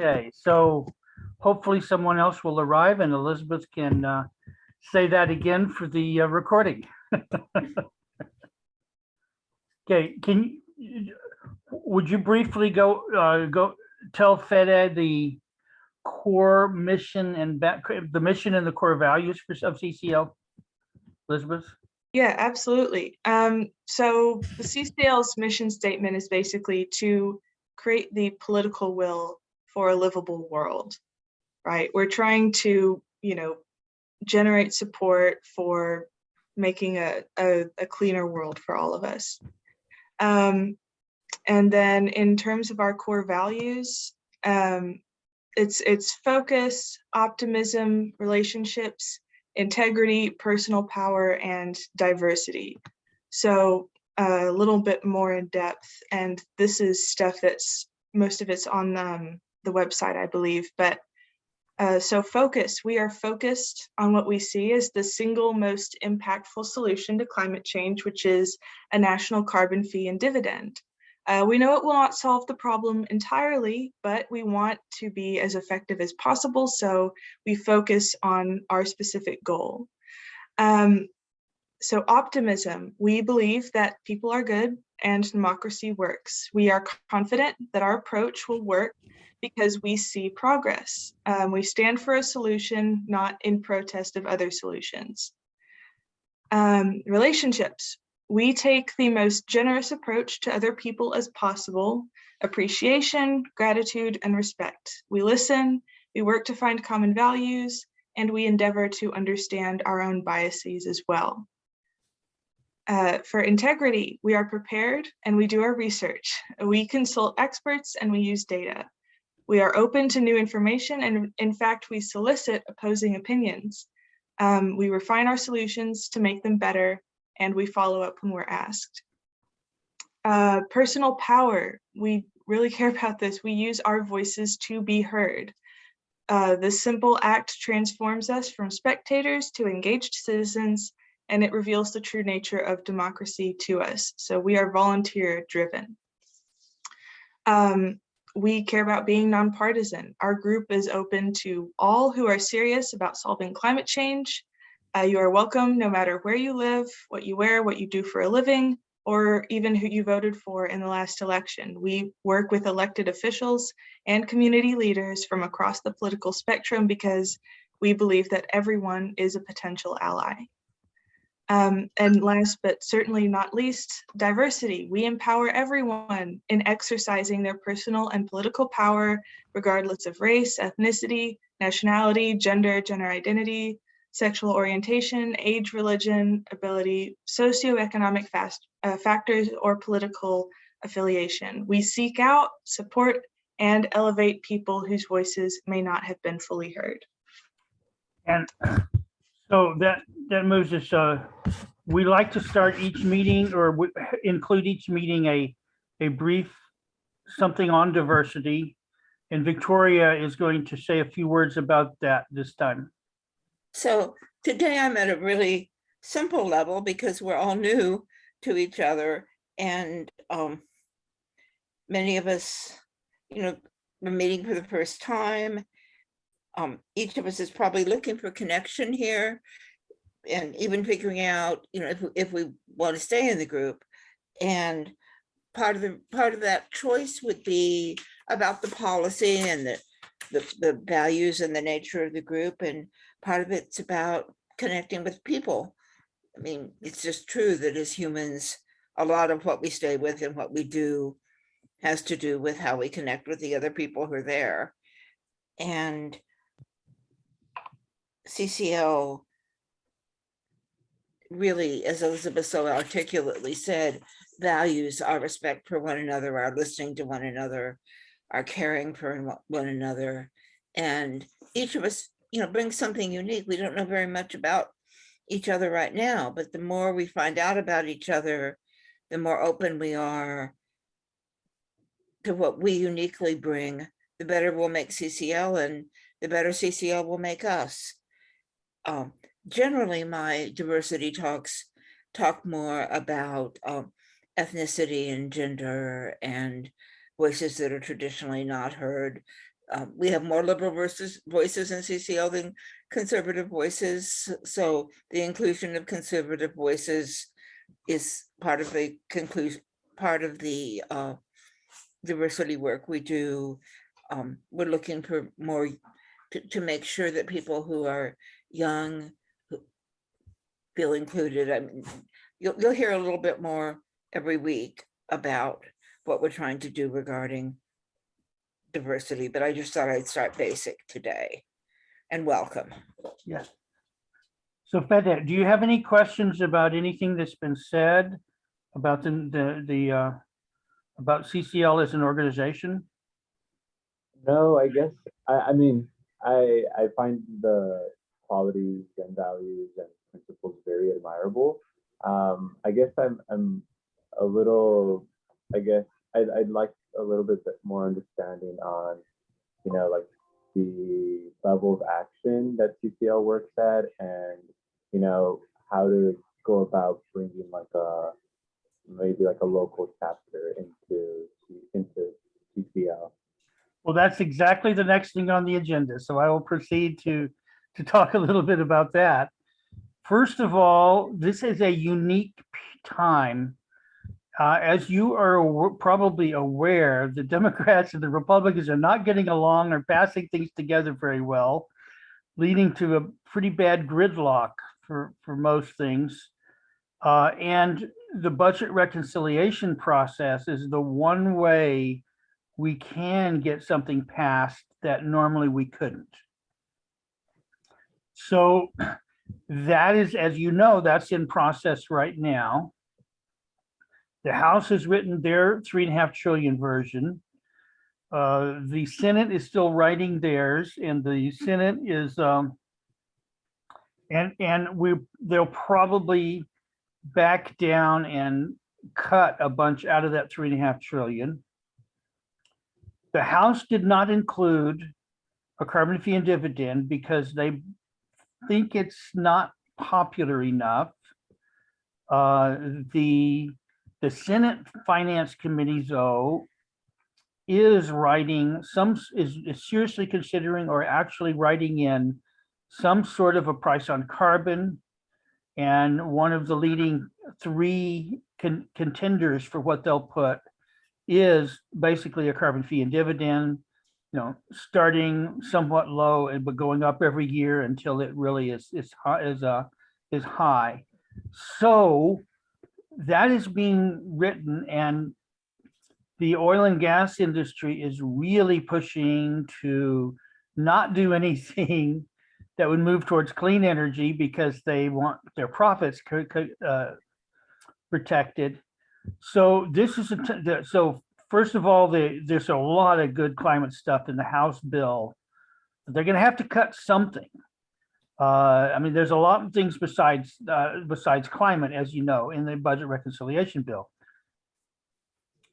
Okay, so hopefully someone else will arrive and Elizabeth can say that again for the recording. Okay, would you briefly go tell FedEd the core mission and the mission and the core values of CCL, Elizabeth? Yeah, absolutely. So the CCL's mission statement is basically to create the political will for a livable world, right? We're trying to, generate support for making a cleaner world for all of us. And then in terms of our core values, it's focus, optimism, relationships, integrity, personal power, and diversity. So a little bit more in depth, and this is stuff that's most of it's on the website, I believe. But so focus, we are focused on what we see as the single most impactful solution to climate change, which is a national carbon fee and dividend. We know it will not solve the problem entirely, but we want to be as effective as possible, so we focus on our specific goal. So optimism, we believe that people are good and democracy works. We are confident that our approach will work because we see progress. We stand for a solution, not in protest of other solutions. Relationships. We take the most generous approach to other people as possible, appreciation, gratitude, and respect. We listen, we work to find common values, and we endeavor to understand our own biases as well. For integrity, we are prepared and we do our research. We consult experts and we use data. We are open to new information, and in fact, we solicit opposing opinions. We refine our solutions to make them better, and we follow up when we're asked. Personal power, we really care about this. We use our voices to be heard. This simple act transforms us from spectators to engaged citizens, and it reveals the true nature of democracy to us. So we are volunteer driven. We care about being nonpartisan. Our group is open to all who are serious about solving climate change. You are welcome no matter where you live, what you wear, what you do for a living, or even who you voted for in the last election. We work with elected officials and community leaders from across the political spectrum because we believe that everyone is a potential ally. And last but certainly not least, diversity. We empower everyone in exercising their personal and political power, regardless of race, ethnicity, nationality, gender identity, sexual orientation, age, religion, ability, socioeconomic factors, or political affiliation. We seek out, support, and elevate people whose voices may not have been fully heard. And so that moves us, we like to start each meeting or include each meeting a brief something on diversity. And Victoria is going to say a few words about that this time. So today I'm at a really simple level because we're all new to each other, and many of us, we're meeting for the first time. Each of us is probably looking for connection here, and even figuring out, if we want to stay in the group. And part of that choice would be about the policy and the values and the nature of the group, and part of it's about connecting with people. I mean, it's just true that as humans, a lot of what we stay with and what we do has to do with how we connect with the other people who are there. And CCL really, as Elizabeth so articulately said, values our respect for one another, our listening to one another, our caring for one another. And each of us, brings something unique. We don't know very much about each other right now, but the more we find out about each other, the more open we are to what we uniquely bring, the better we'll make CCL, and the better CCL will make us. Generally, my diversity talks talk more about ethnicity and gender and voices that are traditionally not heard, we have more liberal voices in CCL than conservative voices. So the inclusion of conservative voices is part of the conclusion, part of the diversity work we do. We're looking for more to make sure that people who are young feel included. I mean, you'll hear a little bit more every week about what we're trying to do regarding diversity, but I just thought I'd start basic today. And welcome. Yes. So Fede, do you have any questions about anything that's been said about about CCL as an organization? No, I guess I mean I find the qualities and values and principles very admirable. I guess I'm a little, I guess I'd like a little bit more understanding on, you know, like the level of action that CCL works at, and you know how to go about bringing like a maybe like a local chapter into CCL. Well, that's exactly the next thing on the agenda. So I will proceed to talk a little bit about that. First of all, this is a unique time. As you are probably aware, the Democrats and the Republicans are not getting along or passing things together very well, leading to a pretty bad gridlock for most things. And the budget reconciliation process is the one way we can get something passed that normally we couldn't. So that is, as you know, that's in process right now. The House has written their 3.5 trillion version. The Senate is still writing theirs, and the Senate is, they'll probably back down and cut a bunch out of that 3.5 trillion. The House did not include a carbon fee and dividend because they think it's not popular enough. The Senate Finance Committee, though, is writing is seriously considering or actually writing in some sort of a price on carbon. And one of the leading 3 contenders for what they'll put is basically a carbon fee and dividend, you know, starting somewhat low but going up every year until it really is high. So that is being written, and the oil and gas industry is really pushing to not do anything that would move towards clean energy because they want their profits protected. So this is so first of all, there's a lot of good climate stuff in the House bill. They're going to have to cut something. I mean, there's a lot of things besides climate, as you know, in the budget reconciliation bill.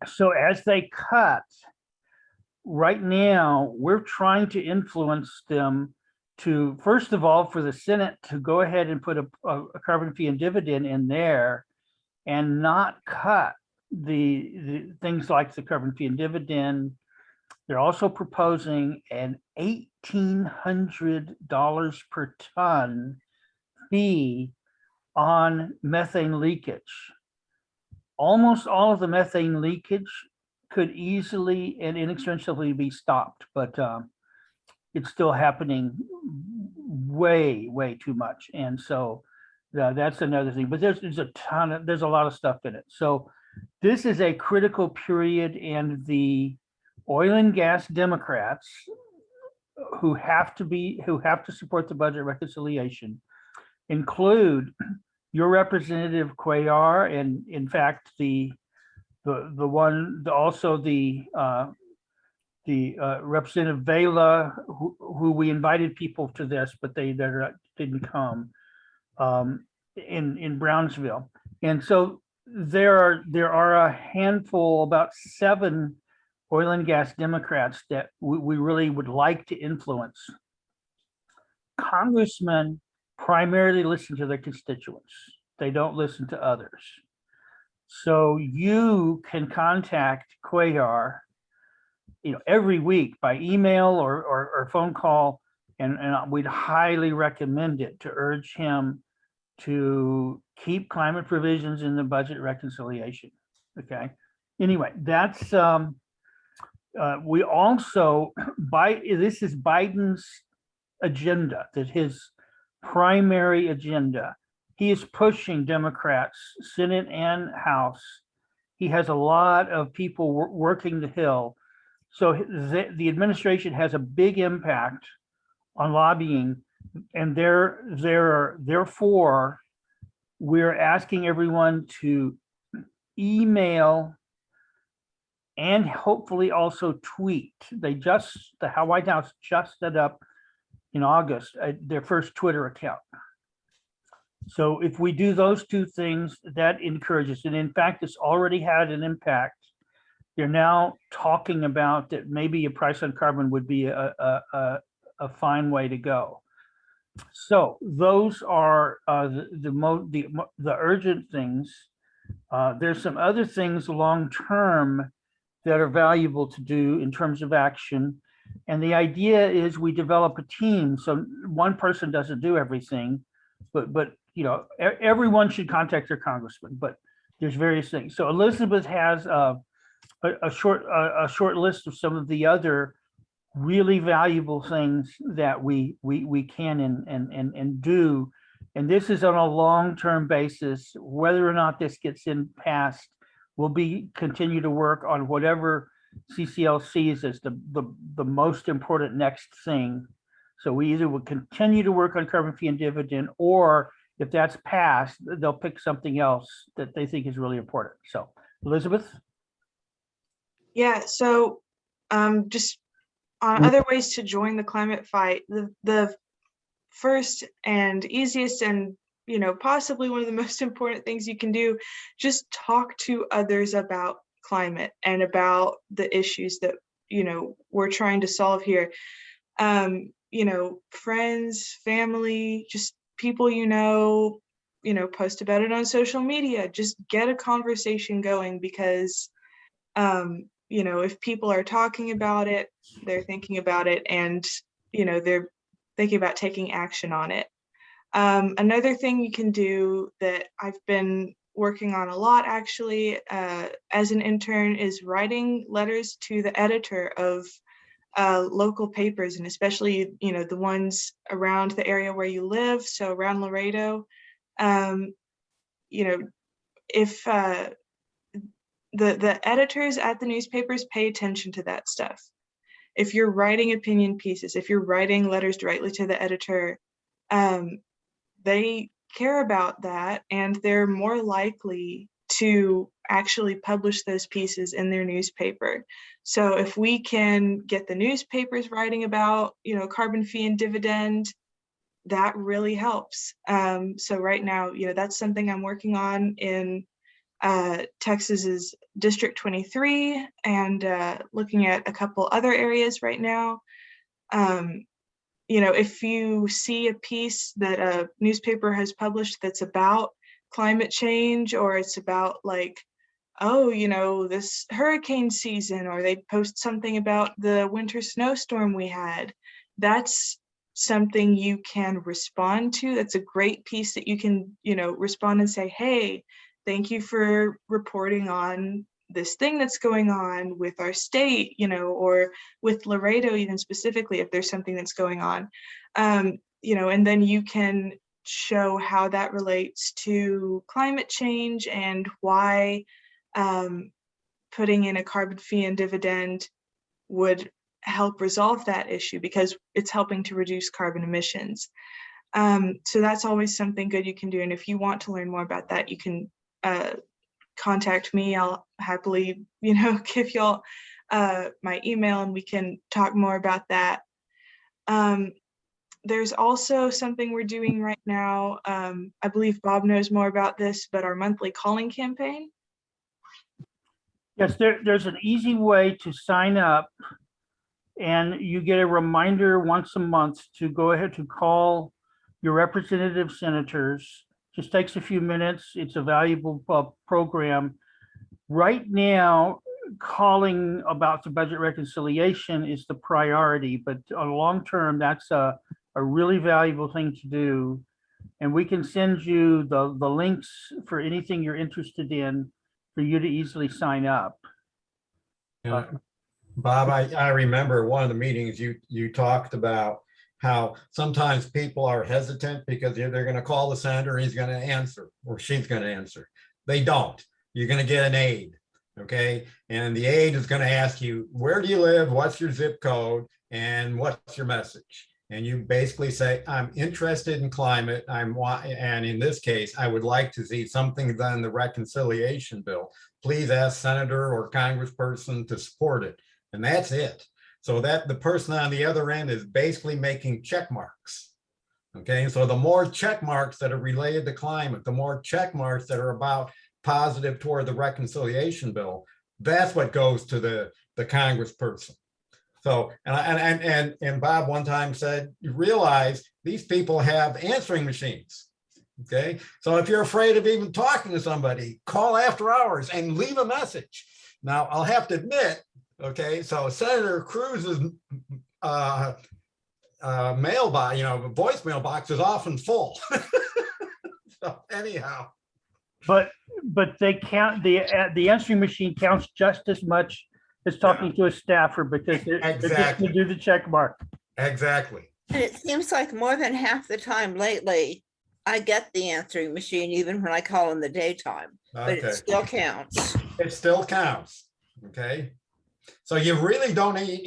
So as they cut, right now, we're trying to influence them to, first of all, for the Senate to go ahead and put a carbon fee and dividend in there and not cut the things like the carbon fee and dividend. They're also proposing an $1,800 per ton fee on methane leakage. Almost all of the methane leakage could easily and inexpensively be stopped, but it's still happening way too much. And so that's another thing, but there's a lot of stuff in it. So this is a critical period, and the oil and gas Democrats who have to support the budget reconciliation include your representative Cuellar, and in fact Representative Vela, who we invited people to this, but they didn't come, in Brownsville. And so there are a handful, about 7 oil and gas Democrats that we really would like to influence. Congressmen primarily listen to their constituents. They don't listen to others. So you can contact Cuellar every week by email or phone call. And we'd highly recommend it to urge him to keep climate provisions in the budget reconciliation. Okay. Anyway, that's, we also, this is Biden's agenda, that his primary agenda. He is pushing Democrats, Senate and House. He has a lot of people working the Hill. So the administration has a big impact on lobbying, and therefore, we're asking everyone to email and hopefully also tweet. The White House just set up in August their first Twitter account. So if we do those two things, that encourages, and in fact, it's already had an impact. They're now talking about that maybe a price on carbon would be a fine way to go. So those are the urgent things. There's some other things long-term that are valuable to do in terms of action. And the idea is we develop a team. So one person doesn't do everything, but everyone should contact their congressman, but there's various things. So Elizabeth has a short list of some of the other really valuable things that we can and do. And this is on a long-term basis. Whether or not this gets passed, we'll continue to work on whatever CCL sees as the most important next thing. So we either will continue to work on carbon fee and dividend, or if that's passed, they'll pick something else that they think is really important. So Elizabeth? Yeah, so just on other ways to join the climate fight, the first and easiest and possibly one of the most important things you can do, just talk to others about climate and about the issues that we're trying to solve here. Friends, family, just people post about it on social media. Just get a conversation going, because if people are talking about it, they're thinking about it, and they're thinking about taking action on it. Another thing you can do that I've been working on a lot actually as an intern is writing letters to the editor of local papers, and especially the ones around the area where you live, so around Laredo. If the editors at the newspapers pay attention to that stuff. If you're writing opinion pieces, if you're writing letters directly to the editor, they care about that, and they're more likely to actually publish those pieces in their newspaper. So if we can get the newspapers writing about, carbon fee and dividend, that really helps. So right now, that's something I'm working on in Texas's District 23, and looking at a couple other areas right now. If you see a piece that a newspaper has published that's about climate change, or it's about this hurricane season, or they post something about the winter snowstorm we had, that's something you can respond to. That's a great piece that you can, respond and say, hey, thank you for reporting on this thing that's going on with our state, or with Laredo even specifically, if there's something that's going on, and then you can show how that relates to climate change and why putting in a carbon fee and dividend would help resolve that issue, because it's helping to reduce carbon emissions. So that's always something good you can do. And if you want to learn more about that, you can contact me. I'll happily, give y'all my email, and we can talk more about that. There's also something we're doing right now. I believe Bob knows more about this, but our monthly calling campaign. Yes, there's an easy way to sign up, and you get a reminder once a month to go ahead to call your representative senators. Just takes a few minutes. It's a valuable program. Right now, calling about the budget reconciliation is the priority, but on long term, that's a really valuable thing to do. And we can send you the links for anything you're interested in for you to easily sign up. Yeah. Bob, I remember one of the meetings you talked about how sometimes people are hesitant because they're going to call the senator, he's going to answer, or she's going to answer. They don't. You're going to get an aide, okay? And the aide is going to ask you, where do you live? What's your zip code? And what's your message? And you basically say, I'm interested in climate. And in this case, I would like to see something done in the reconciliation bill. Please ask senator or congressperson to support it. And that's it. So that the person on the other end is basically making check marks. Okay, so the more check marks that are related to climate, the more check marks that are about positive toward the reconciliation bill, that's what goes to the congressperson. So, and Bob one time said, you realize these people have answering machines. Okay, so if you're afraid of even talking to somebody, call after hours and leave a message. Now, I'll have to admit, okay, so Senator Cruz's mailbox, voicemail box is often full. So anyhow. But they count, the answering machine counts just as much as talking to a staffer because they're just Exactly. gonna do the check mark. Exactly. And it seems like more than half the time lately, I get the answering machine even when I call in the daytime, but Okay. it still counts. It still counts. Okay. So you really don't need,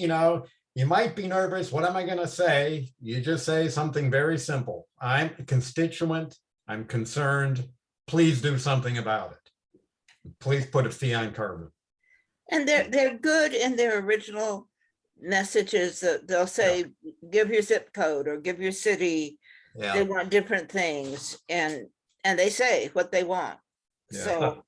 you might be nervous. What am I going to say? You just say something very simple. I'm a constituent. I'm concerned. Please do something about it. Please put a fee on carbon. And they're good in their original messages. That they'll say, give your zip code or give your city. They Yeah. want different things, and they say what they want. Yeah. So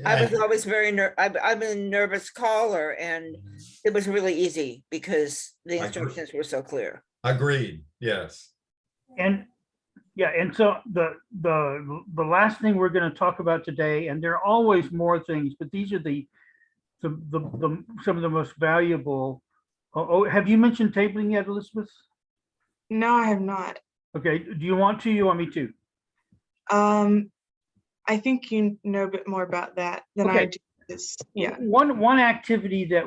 I was always I'm a nervous caller, and it was really easy because the instructions were so clear. Agreed. Yes. And yeah, and so the last thing we're going to talk about today, and there are always more things, but these are some of the most valuable. Oh, have you mentioned tabling yet, Elizabeth? No, I have not. Okay, do you want to? You want me to? I think you know a bit more about that than I do. Yeah. One activity that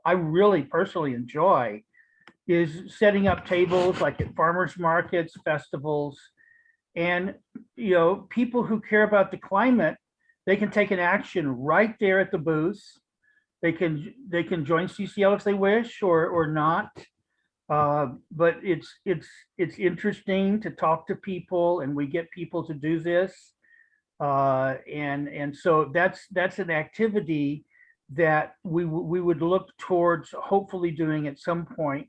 I really personally enjoy is setting up tables like at farmers markets, festivals, and people who care about the climate, they can take an action right there at the booth. They can join CCL if they wish or not. But it's interesting to talk to people, and we get people to do this. And so that's an activity that we would look towards hopefully doing at some point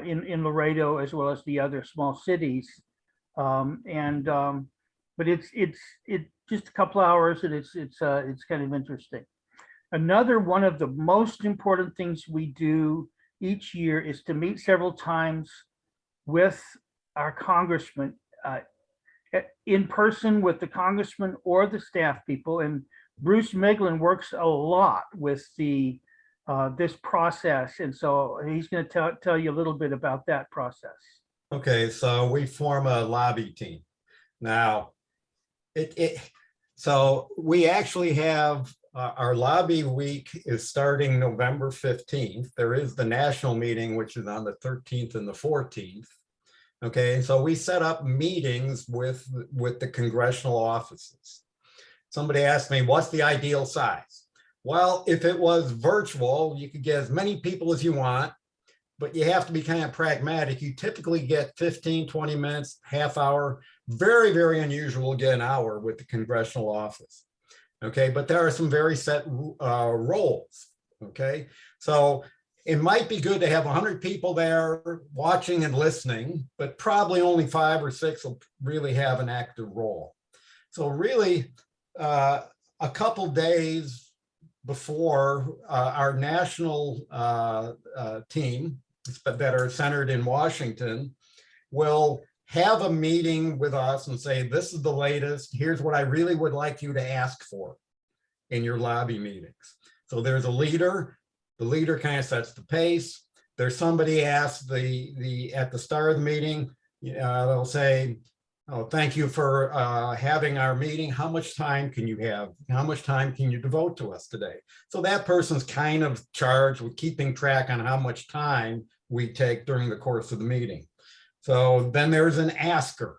in Laredo as well as the other small cities. But it's just a couple hours, and it's kind of interesting. Another one of the most important things we do each year is to meet several times with our congressman, in person with the congressman or the staff people. And Bruce Miglin works a lot with this process. And so he's going to tell you a little bit about that process. Okay, so we form a lobby team. Now, so we actually have our lobby week is starting November 15th. There is the national meeting, which is on the 13th and the 14th. Okay, so we set up meetings with the congressional offices. Somebody asked me, what's the ideal size? Well, if it was virtual, you could get as many people as you want, but you have to be kind of pragmatic. You typically get 15, 20 minutes, half hour, very, very unusual to get an hour with the congressional office. Okay, but there are some very set roles. Okay, so it might be good to have 100 people there watching and listening, but probably only 5 or 6 will really have an active role. So really, a couple days before our national team that are centered in Washington will have a meeting with us and say, this is the latest, here's what I really would like you to ask for. in your lobby meetings. So there's a leader. The leader kind of sets the pace. There's somebody asks at the start of the meeting, they'll say, "Oh, thank you for having our meeting. How much time can you have? How much time can you devote to us today?" So that person's kind of charged with keeping track on how much time we take during the course of the meeting. So then there's an asker.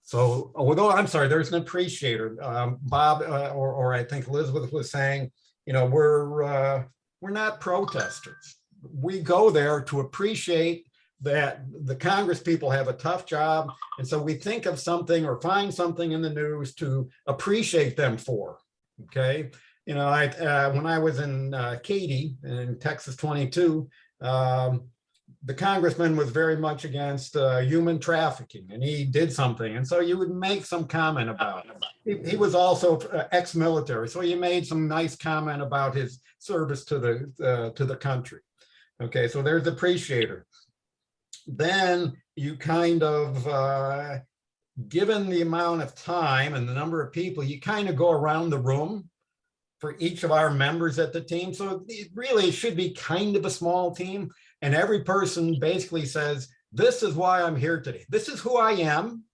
So, although I'm sorry, there's an appreciator. Bob or I think Elizabeth was saying, we're not protesters. We go there to appreciate that the Congress people have a tough job. And so we think of something or find something in the news to appreciate them for, okay? When I was in Katy in Texas 22, the congressman was very much against human trafficking, and he did something. And so you would make some comment about it. He was also ex-military, so you made some nice comment about his service to the country. Okay, so there's appreciator. Then you kind of, given the amount of time and the number of people, you kind of go around the room for each of our members at the team. So it really should be kind of a small team. And every person basically says, "This is why I'm here today. This is who I am.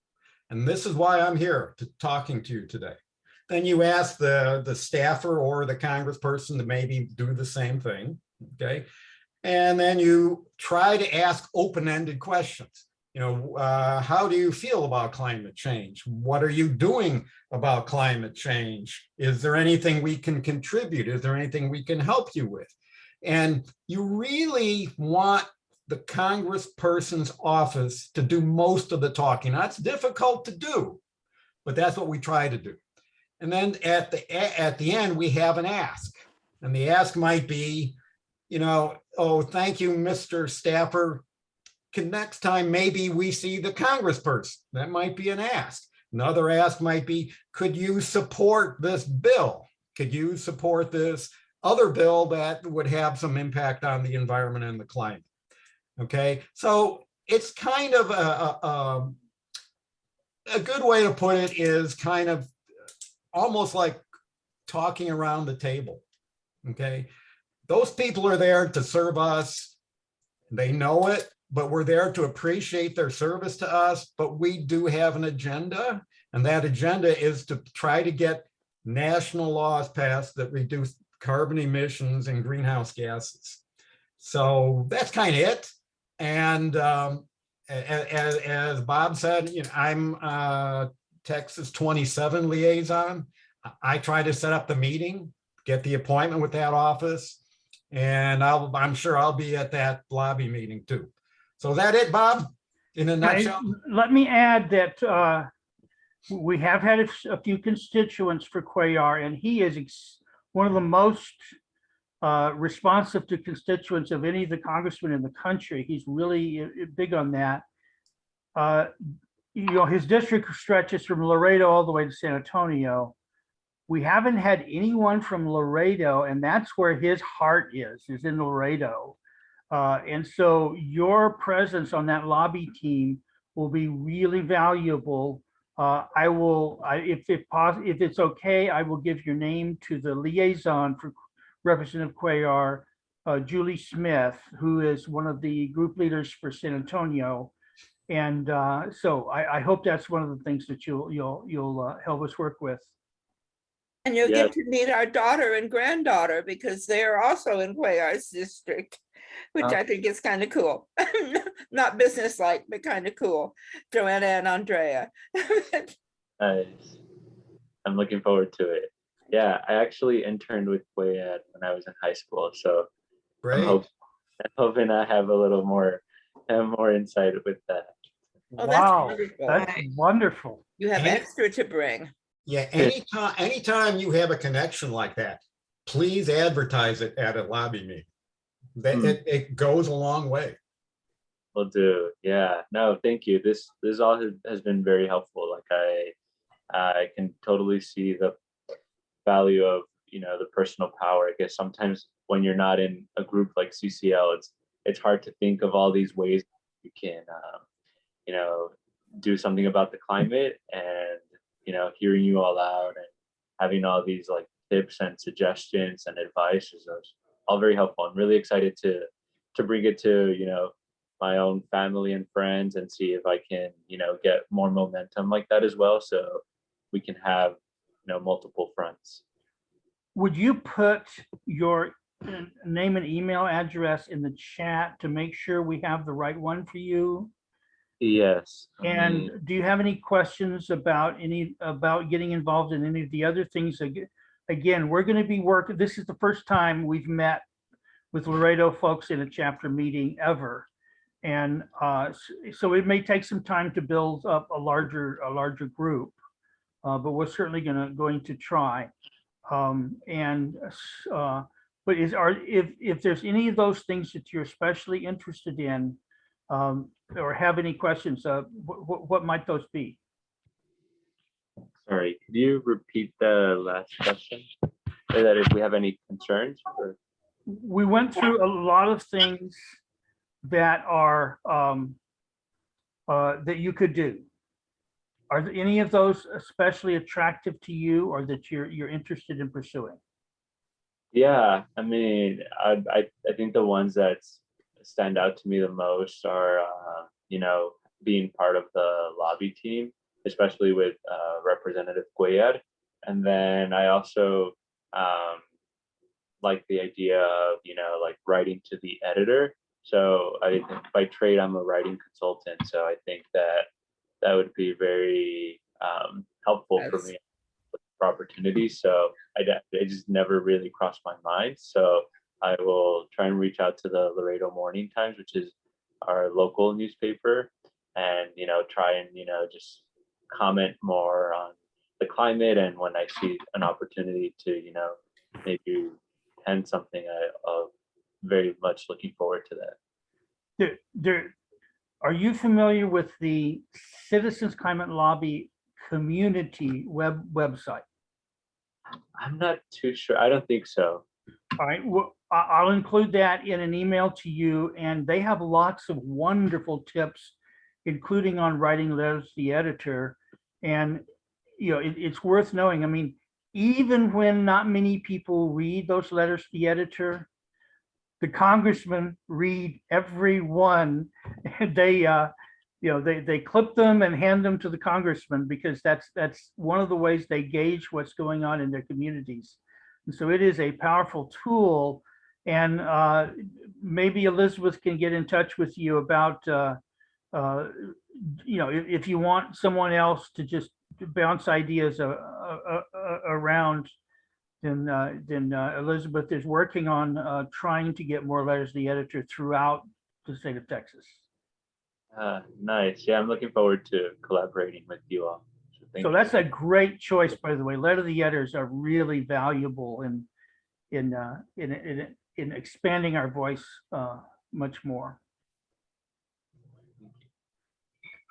And this is why I'm here talking to you today." Then you ask the staffer or the congressperson to maybe do the same thing, okay? And then you try to ask open-ended questions. How do you feel about climate change? What are you doing about climate change? Is there anything we can contribute? Is there anything we can help you with? And you really want the congressperson's office to do most of the talking. That's difficult to do, but that's what we try to do. And then at the end, we have an ask. And the ask might be, "Oh, thank you, Mr. Staffer. Next time, maybe we see the congressperson." That might be an ask. Another ask might be, "Could you support this bill? Could you support this other bill that would have some impact on the environment and the climate?" Okay, so it's kind of a good way to put it is kind of almost like talking around the table. Okay, those people are there to serve us. They know it, but we're there to appreciate their service to us. But we do have an agenda, and that agenda is to try to get national laws passed that reduce carbon emissions and greenhouse gases. So that's kind of it. And as Bob said, I'm Texas 27 liaison. I try to set up the meeting, get the appointment with that office, and I'm sure I'll be at that lobby meeting too. So is that it, Bob, in a nutshell? Let me add that we have had a few constituents for Cuellar, and he is one of the most responsive to constituents of any of the congressmen in the country. He's really big on that. His district stretches from Laredo all the way to San Antonio. We haven't had anyone from Laredo, and that's where his heart is in Laredo. And so your presence on that lobby team will be really valuable. If it's okay, I will give your name to the liaison for Representative Cuellar, Julie Smith, who is one of the group leaders for San Antonio. And so I hope that's one of the things that you'll help us work with. And you'll get to meet our daughter and granddaughter because they are also in Cuellar's district, which I think is kind of cool. Not businesslike, but kind of cool. Joanna and Andrea. Nice. I'm looking forward to it. Yeah, I actually interned with Cuellar when I was in high school, so Great. I'm hoping I have a little more insight with that. Oh, Wow, that's wonderful. that's wonderful. You have extra to bring. Yeah, anytime you have a connection like that, please advertise it at a lobby meeting. It goes a long way. Will do. Yeah. No, thank you. This all has been very helpful. Like I can totally see the value of the personal power. I guess sometimes when you're not in a group like CCL, it's hard to think of all these ways you can do something about the climate, and hearing you all out and having all these like tips and suggestions and advice is all very helpful. I'm really excited to bring it to, my own family and friends and see if I can, get more momentum like that as well. So we can have, multiple fronts. Would you put your name and email address in the chat to make sure we have the right one for you? Yes. And do you have any questions about getting involved in any of the other things? Again, we're going to be working. This is the first time we've met with Laredo folks in a chapter meeting ever. And so it may take some time to build up a larger group, but we're certainly going to try. But if there's any of those things that you're especially interested in, or have any questions, what might those be? Sorry, could you repeat the last question? Say that if we have any concerns or... We went through a lot of things that are that you could do. Are there any of those especially attractive to you, or that you're interested in pursuing? Yeah, I mean, I think the ones that stand out to me the most are, being part of the lobby team, especially with Representative Cuellar. And then I also like the idea of, like writing to the editor. So I think by trade, I'm a writing consultant. So I think that would be very helpful for me for opportunities. So it just never really crossed my mind. So I will try and reach out to the Laredo Morning Times, which is our local newspaper, and try and just comment more on the climate. And when I see an opportunity to maybe pen something, I'll very much looking forward to that. Are you familiar with the Citizens Climate Lobby community website? I'm not too sure. I don't think so. All right, well, I'll include that in an email to you, and they have lots of wonderful tips, including on writing letters to the editor. And it's worth knowing. I mean, even when not many people read those letters to the editor, the congressmen read every one. They clip them and hand them to the congressman, because that's one of the ways they gauge what's going on in their communities. And so it is a powerful tool. And maybe Elizabeth can get in touch with you about, if you want someone else to just bounce ideas around, then Elizabeth is working on trying to get more letters to the editor throughout the state of Texas. Nice. Yeah, I'm looking forward to collaborating with you all. So that's a great choice, by the way. Letter to the editors are really valuable in expanding our voice much more.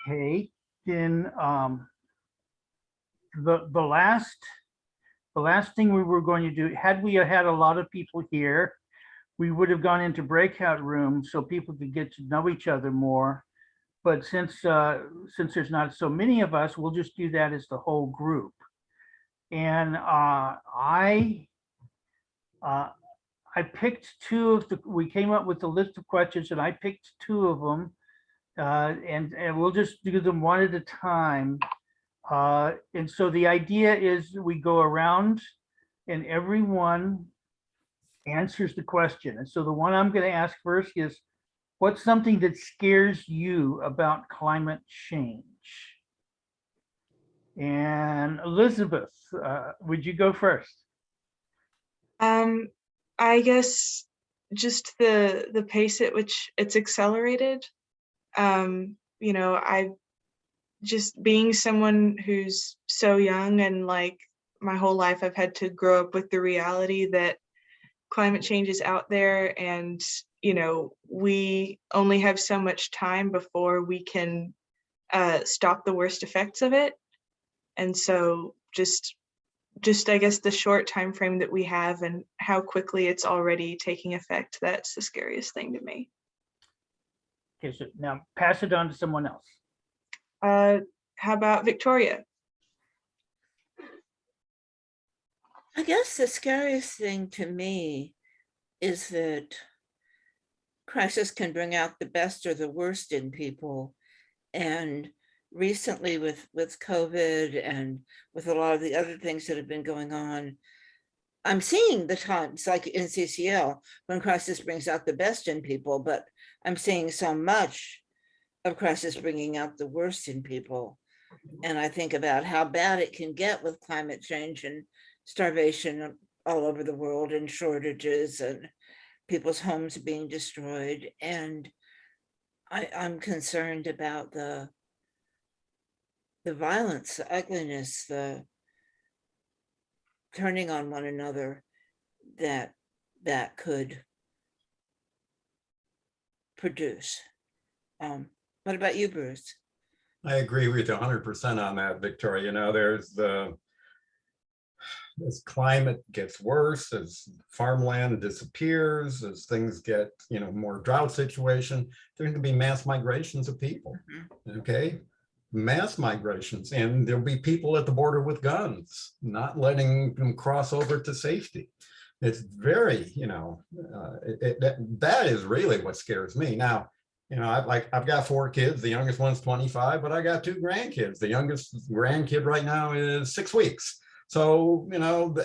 Okay, then the last thing we were going to do, had we had a lot of people here, we would have gone into breakout rooms so people could get to know each other more. But since there's not so many of us, we'll just do that as the whole group. And I picked two of we came up with a list of questions, and I picked two of them, and we'll just do them one at a time. And so the idea is we go around and everyone answers the question. And so the one I'm going to ask first is, what's something that scares you about climate change? And Elizabeth, would you go first? I guess just the pace at which it's accelerated. I just being someone who's so young, and like my whole life I've had to grow up with the reality that climate change is out there, and we only have so much time before we can stop the worst effects of it. And so just I guess the short time frame that we have and how quickly it's already taking effect, that's the scariest thing to me. Okay, so now pass it on to someone else. How about Victoria? I guess the scariest thing to me is that crisis can bring out the best or the worst in people. And recently with COVID and with a lot of the other things that have been going on, I'm seeing the times like in CCL when crisis brings out the best in people, but I'm seeing so much of crisis bringing out the worst in people. And I think about how bad it can get with climate change and starvation all over the world and shortages and people's homes being destroyed. And I'm concerned about the violence, the ugliness, the turning on one another that could produce. What about you, Bruce? I agree with you 100% on that, Victoria. You know, as climate gets worse, as farmland disappears, as things get, more drought situation, there's going to be mass migrations of people. Okay, mass migrations, and there'll be people at the border with guns, not letting them cross over to safety. It's very, that is really what scares me. Now, I've got 4 kids. The youngest one's 25, but I got 2 grandkids. The youngest grandkid right now is 6 weeks. So,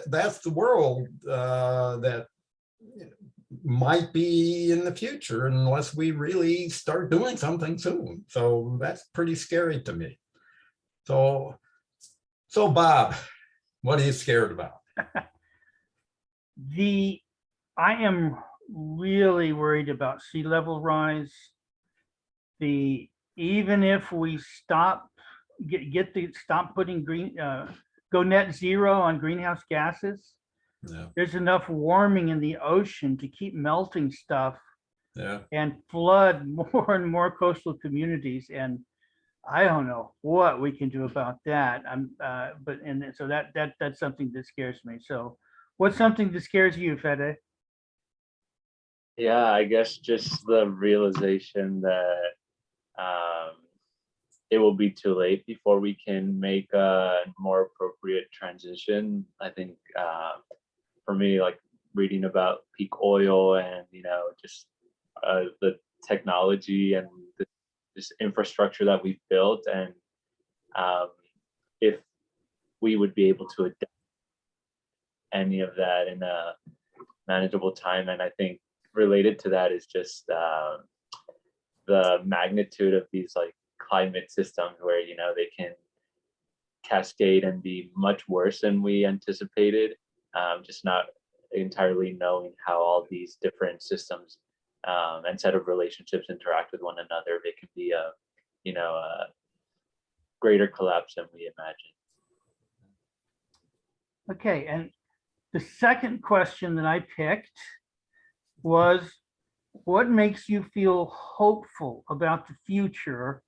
that's the world that might be in the future unless we really start doing something soon. So that's pretty scary to me. So Bob, what are you scared about? I am really worried about sea level rise. Even if we stop putting go net zero on greenhouse gases, Yeah. there's enough warming in the ocean to keep melting stuff Yeah. and flood more and more coastal communities. And I don't know what we can do about that. So that's something that scares me. So what's something that scares you, Fede? Yeah, I guess just the realization that it will be too late before we can make a more appropriate transition. I think for me, like reading about peak oil and, just the technology and this infrastructure that we've built, and if we would be able to adapt any of that in a manageable time. And I think related to that is just the magnitude of these like climate systems where, they can cascade and be much worse than we anticipated. Just not entirely knowing how all these different systems and set of relationships interact with one another. It can be a greater collapse than we imagine. Okay, and the second question that I picked was, what makes you feel hopeful about the future?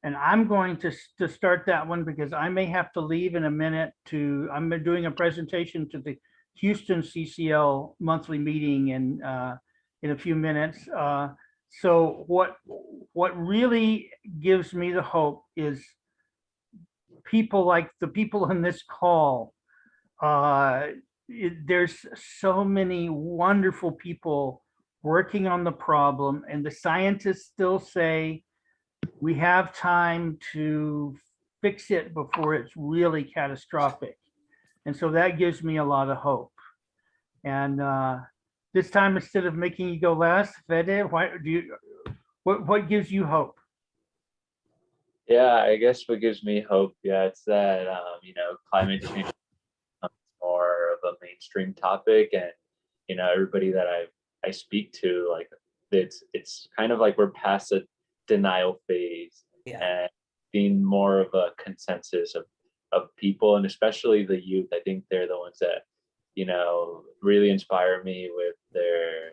And I'm going to start that one because I may have to leave in a minute I'm doing a presentation to the Houston CCL monthly meeting in a few minutes. So what really gives me the hope is people like the people in this call. There's so many wonderful people working on the problem, and the scientists still say we have time to fix it before it's really catastrophic. And so that gives me a lot of hope. And this time, instead of making you go last, Fede, what gives you hope? Yeah, I guess what gives me hope, it's that climate change becomes more of a mainstream topic, and everybody that I speak to, like it's kind of like we're past the denial phase, and being more of a consensus of people, and especially the youth. I think they're the ones that really inspire me with their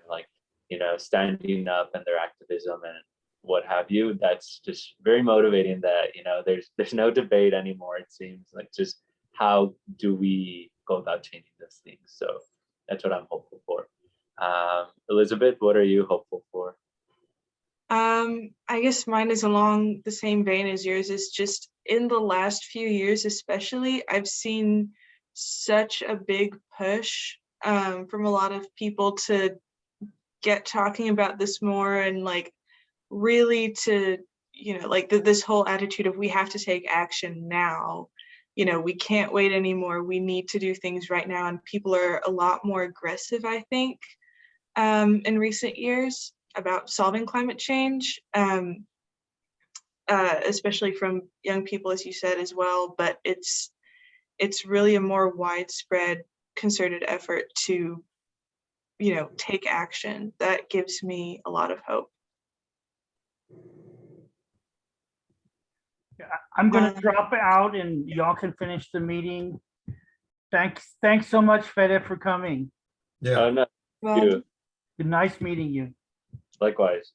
standing up and their activism and what have you. That's just very motivating that there's no debate anymore. It seems like just how do we go about changing those things. So that's what I'm hopeful for. Elizabeth, what are you hopeful for? I guess mine is along the same vein as yours. Is just in the last few years especially, I've seen such a big push from a lot of people to get talking about this more, and like really to, you know, like this whole attitude of we have to take action now. You know, we can't wait anymore. We need to do things right now. And people are a lot more aggressive, I think, in recent years about solving climate change, especially from young people, as you said, as well. But it's really a more widespread concerted effort to, you know, take action. That gives me a lot of hope. I'm gonna drop out and y'all can finish the meeting. Thanks so much, Fede, for coming. Yeah. No, Well, you. Nice meeting you. Likewise.